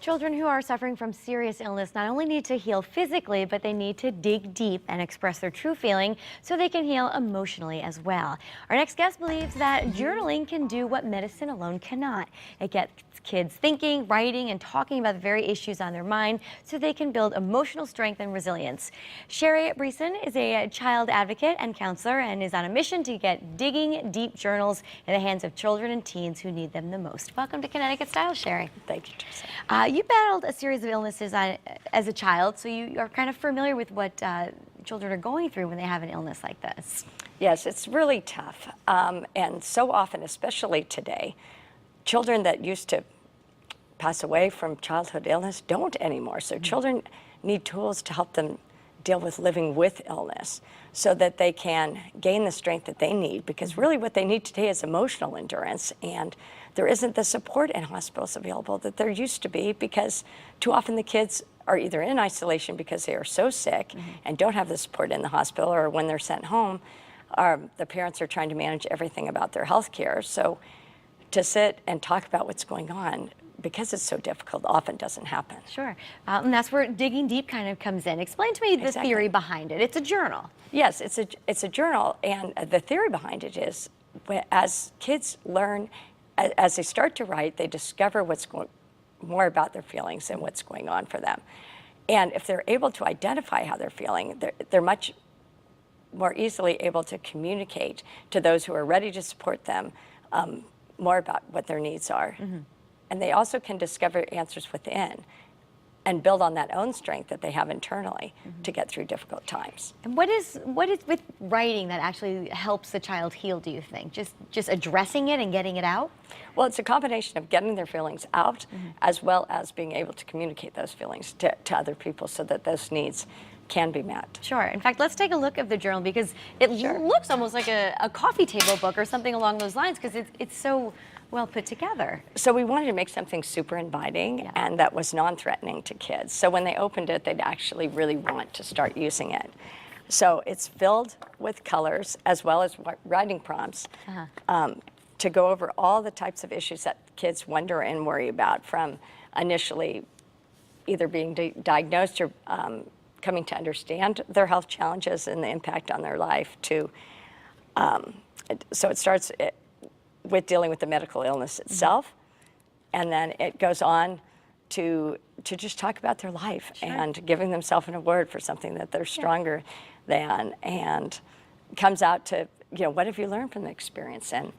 Children who are suffering from serious illness not only need to heal physically, but they need to dig deep and express their true feeling so they can heal emotionally as well. Our next guest believes that journaling can do what medicine alone cannot. It gets kids thinking, writing, and talking about the very issues on their mind so they can build emotional strength and resilience. Sheri Brisson is a child advocate and counselor and is on a mission to get digging deep journals in the hands of children and teens who need them the most. Welcome to Connecticut Style, Sheri. Thank you, Teresa. You battled a series of illnesses as a child, so you are kind of familiar with what children are going through when they have an illness like this. Yes, it's really tough. And so often, especially today, children that used to pass away from childhood illness don't anymore. So children need tools to help them deal with living with illness so that they can gain the strength that they need, because really what they need today is emotional endurance, and there isn't the support in hospitals available that there used to be, because too often the kids are either in isolation because they are so sick and don't have the support in the hospital, or when they're sent home, the parents are trying to manage everything about their health care. So to sit and talk about what's going on, because it's so difficult, often doesn't happen. Sure. And that's where digging deep kind of comes in. Explain to me the theory behind it. It's a journal. Yes, it's a journal, and the theory behind it is as kids learn, as they start to write, they discover more about their feelings and what's going on for them. And if they're able to identify how they're feeling, they're much more easily able to communicate to those who are ready to support them more about what their needs are. And they also can discover answers within and build on that own strength that they have internally to get through difficult times. And what is with writing that actually helps the child heal, do you think? Just addressing it and getting it out? Well, it's a combination of getting their feelings out as well as being able to communicate those feelings to other people so that those needs can be met. Sure. In fact, let's take a look at the journal, because it looks almost like a coffee table book or something along those lines, because it's so well put together. So we wanted to make something super inviting and that was non-threatening to kids. So when they opened it, they'd actually really want to start using it. So it's filled with colors as well as writing prompts to go over all the types of issues that kids wonder and worry about, from initially either being diagnosed or coming to understand their health challenges and the impact on their life, to so it starts with dealing with the medical illness itself, and then it goes on to just talk about their life and giving themselves an award for something that they're stronger than, and comes out to, what have you learned from the experience, and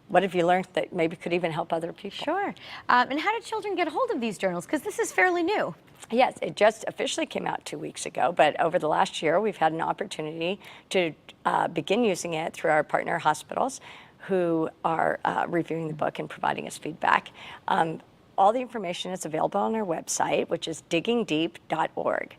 what have you learned that maybe could even help other people? Sure. And how did children get a hold of these journals? Because this is fairly new. Yes, it just officially came out 2 weeks ago, but over the last year, we've had an opportunity to begin using it through our partner hospitals, who are reviewing the book and providing us feedback. All the information is available on our website, which is diggingdeep.org.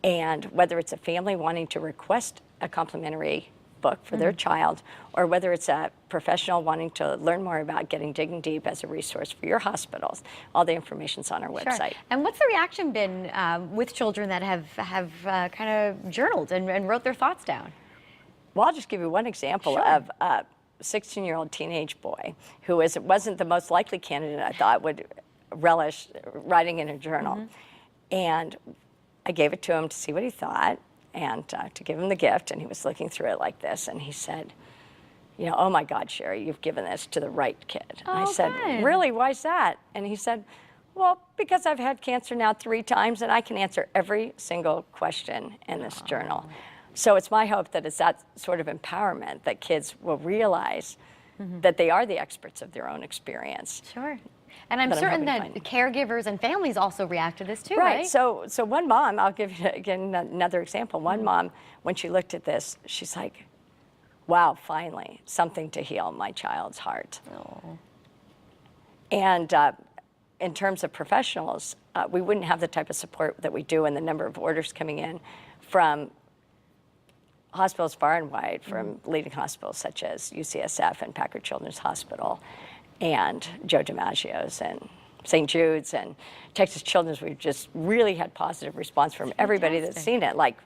And whether it's a family wanting to request a complimentary book for their child, or whether it's a professional wanting to learn more about getting Digging Deep as a resource for your hospitals, all the information's on our website. And what's the reaction been with children that have kind of journaled and wrote their thoughts down? Well, I'll just give you one example of 16-year-old teenage boy who wasn't the most likely candidate I thought would relish writing in a journal. And I gave it to him to see what he thought and to give him the gift, and he was looking through it like this, and he said, "Oh my God, Sheri, you've given this to the right kid." And I said, "Really, why's that?" And he said, "Well, because I've had cancer now 3 times and I can answer every single question in this journal." So it's my hope that it's that sort of empowerment that kids will realize that they are the experts of their own experience. Sure. And I'm certain that caregivers and families also react to this too, right? So one mom, I'll give you again another example. One mom, when she looked at this, she's like, "Wow, finally, something to heal my child's heart." And in terms of professionals, we wouldn't have the type of support that we do, and the number of orders coming in from hospitals far and wide, from leading hospitals such as UCSF and Packard Children's Hospital and Joe DiMaggio's and St. Jude's and Texas Children's. We've just really had positive response from everybody that's seen it. Like,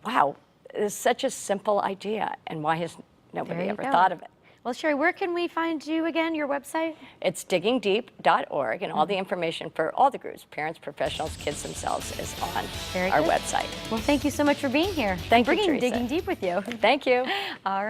wow, it's such a simple idea, and why has nobody ever thought of it? Well, Sheri, where can we find you again, your website? It's diggingdeep.org, and all the information for all the groups, parents, professionals, kids themselves, is on Very our good. website. Well, thank you so much for being here. Thank you, bringing Teresa. Digging Deep with you. Thank you. All right.